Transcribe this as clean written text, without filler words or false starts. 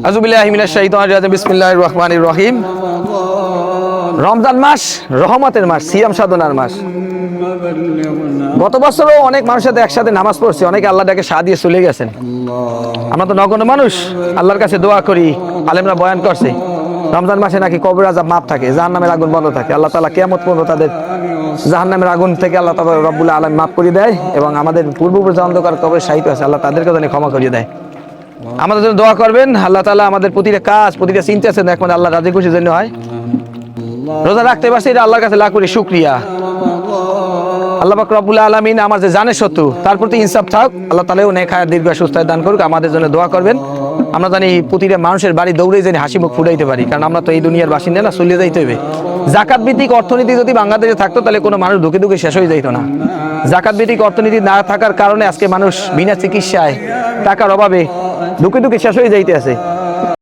আযুবিল্লাহি মিনাশ শাইতানির রাজিম বিসমিল্লাহির রহমানির রহিম। রমজান মাস রহমতের মাস, সিয়াম সাধনার মাস। গত বছরও অনেক মানুষের সাথে একসাথে নামাজ পড়ছি, অনেকে আল্লাহ ডাকে সাড়া দিয়ে চলে গেছেন। আমরা তো নগণ্য মানুষ, আল্লাহর কাছে দোয়া করি। আলেমরা বয়ান করছে রমজান মাসে নাকি কবর আযাব মাফ থাকে, জাহান্নামের আগুন বন্ধ থাকে। আল্লাহ তাআলা কিয়ামত পর্যন্ত তাদের জাহান্নামের আগুন থেকে আল্লাহ তাআলা রব্বুল আলামিন মাফ করে দেয় এবং আমাদের পূর্বপুরুষ অন্ধকার কবরে শাহিদ আছে আল্লাহ তাদেরকে যেন ক্ষমা করিয়ে দেয়। আমাদের জন্য দোয়া করবেন। আল্লাহ তাআলা আমাদের প্রতিটা কাজ, প্রতিটা চিন্তা আছে একমাত্র আল্লাহ রাজি খুশির জন্য হয়। রোজা রাখতে পারছি, এটা আল্লাহর কাছে লাখ কোটি শুকরিয়া। আল্লাহ পাক রব্বুল আলামিন আমার যে জানে শত্রু, তার প্রতি ইনসাফ থাক। আল্লাহ তাআলাও নেক হায়াত দীর্ঘ সুস্থ দান করুক। আমাদের জন্য দোয়া করবেন। আমরা জানি প্রতিটা মানুষের বাড়ি দৌড়ে জানি হাসি মুখ ফুটাইতে পারি, কারণ আমরা তো এই দুনিয়ার বাসিন্দা না, চলে যাইতে হবে। জাকাত ভিত্তিক অর্থনীতি যদি বাংলাদেশে থাকতো তাহলে কোনো মানুষ দুঃখে দুঃখে শেষ হয়ে যাইতো না। জাকাত ভিত্তিক অর্থনীতি না থাকার কারণে আজকে মানুষ বিনা চিকিৎসায় টাকার অভাবে দুঃখে দুঃখে শেষ হয়ে যাইতে আছে।